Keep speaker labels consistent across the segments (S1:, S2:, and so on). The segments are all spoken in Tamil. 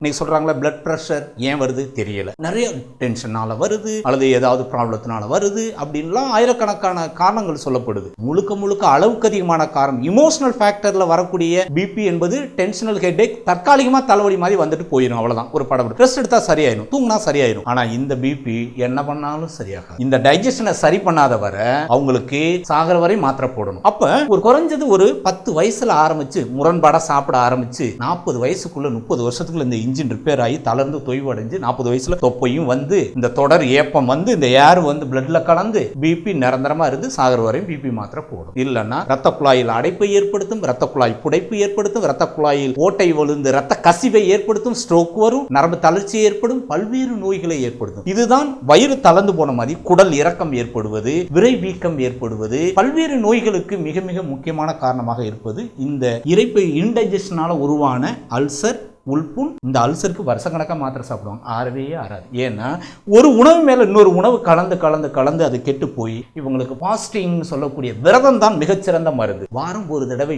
S1: இன்னைக்கு சொல்றாங்களா பிளட் பிரஷர் ஏன் வருது தெரியல, நிறைய டென்ஷனால வருது அல்லது ஏதாவது ப்ராப்ளத்தினால வருது அப்படின்லாம் ஆயிரக்கணக்கான காரணங்கள் சொல்லப்படுது. முழுக்க முழுக்க அளவுக்கு அதிகமான காரணம் இமோஷனல் ஃபேக்டர்ல வரக்கூடிய பிபி என்பது டென்ஷனல் ஹெட்டேக், தற்காலிகமா தலைவலி மாதிரி வந்துட்டு போயிடும், அவ்வளவுதான். ஒரு படம் ரெஸ்ட் எடுத்தா சரியாயிடும், தூங்கினா சரியாயிடும். ஆனா இந்த பிபி என்ன பண்ணாலும் சரியாகாது. இந்த டைஜஷனை சரி பண்ணாத வரை அவங்களுக்கு சாகர வரை மாத்திரை போடணும். அப்ப ஒரு குறைஞ்சது ஒரு 10 வயசுல ஆரம்பிச்சு முரண்பாடா சாப்பிட ஆரம்பிச்சு 40 வயசுக்குள்ள 30 வருஷத்துக்குள்ள இந்த இன்ஜின் ரிப்பேர் ஆகி தளர்ந்து தொய்வடைஞ்சு 40 வயசுல தொப்பையும் வந்து இந்த தொடர் ஏப்பம் வந்து இந்த ஏர் வந்து பிளட்ல கலந்து பிபி நிரந்தரமா இருந்து சாகர வரையும் பிபி மாத்திரை போடும். இல்லைன்னா ரத்த குழாயில் அடைப்பை ஏற்படுத்தும், ரத்த குழாய் புடைப்பு ஏற்படுத்தும், ரத்த குழாயில் ஓட்டை விழுந்து ரத்த கசிவை ஏற்படுத்தும், ஸ்ட்ரோக் வரும், நரம்பு தளர்ச்சி ஏற்படும், பல்வேறு நோய்களை ஏற்படுத்தும். இதுதான் வயிறு தளர்ந்து போன மாதிரி குடல் இறக்கம் ஏற்படுவது, விரை வீக்கம் ஏற்படுவது, பல்வேறு நோய்களுக்கு மிக மிக முக்கியமான காரணமாக இருப்பது இந்த இரைப்பை இன்டைஜஷனால உருவான அல்சர், உள்புண். இந்த அல்சருக்கு வருஷக்கணக்காக மாத்திரை சாப்பிடுவாங்க, ஆறவே ஆறாது. ஏன்னா ஒரு உணவு மேல இன்னொரு உணவு கலந்து கலந்து கலந்து அது கெட்டு போய் இவங்களுக்கு பாஸ்டிங் சொல்லக்கூடிய விரதம் தான் மிகச்சிறந்த மருந்து. வாரம் ஒரு தடவை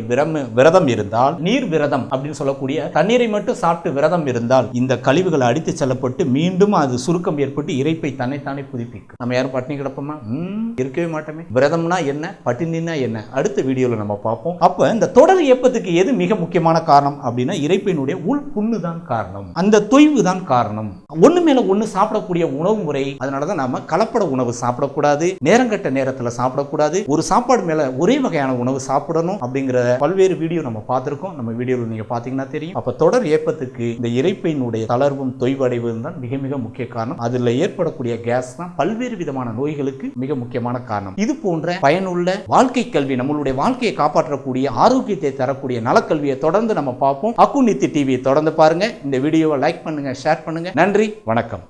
S1: விரதம் இருந்தால், நீர் விரதம் அப்படின்னு சொல்லக்கூடிய தண்ணீரை மட்டும் சாப்பிட்டு விரதம் இருந்தால் இந்த கழிவுகளை அடித்து செல்லப்பட்டு மீண்டும் அது சுருக்கம் ஏற்பட்டு இரைப்பை தன்னைத்தானே புதுப்பிக்கும். நம்ம யாரும் பட்டினி கிடப்போமா? இருக்கவே மாட்டோமே. விரதம்னா என்ன, பட்டினினா என்ன, அடுத்த வீடியோல நம்ம பார்ப்போம். அப்ப இந்த தொடர் ஏப்பத்துக்கு எது மிக முக்கியமான காரணம் அப்படின்னா இரைப்பையினுடைய உள் புண்ணு தான் காரணம், அந்த தொய்வு தான் காரணம். ஒண்ணு மேல ஒண்ணு சாப்பிடக்கூடிய உணவு முறை, அதனாலதான் நாம கலப்பட உணவு சாப்பிடக்கூடாது, நேரங்கட்ட நேரத்துல சாப்பிடக்கூடாது, ஒரு சாப்பாடு மேல ஒரே வகையான உணவு சாப்பிடணும் அப்படிங்கிற பல்வேறு வீடியோ நம்ம பார்த்திருக்கோம். நம்ம வீடியோவில் நீங்க பாத்தீங்கன்னா தெரியும். அப்ப தொடர் ஏப்பத்துக்கு இந்த இரைப்பையினுடைய தளர்வும் தொய்வடைவதும் தான் மிக மிக முக்கிய காரணம். அதுல ஏற்படக்கூடிய கேஸ் தான் பல்வேறு விதமான நோய்களுக்கு மிக முக்கியமான காரணம். இது போன்ற பயனுள்ள வாழ்க்கை கல்வி, நம்மளுடைய வாழ்க்கையை காப்பாற்றக்கூடிய ஆரோக்கியத்தை தரக்கூடிய நலக்கல்வியை தொடர்ந்து நம்ம பார்ப்போம். அக்குநித்தி டிவி தொடர்ந்து பாருங்க. இந்த வீடியோவை லைக் பண்ணுங்க, ஷேர் பண்ணுங்க. நன்றி, வணக்கம்.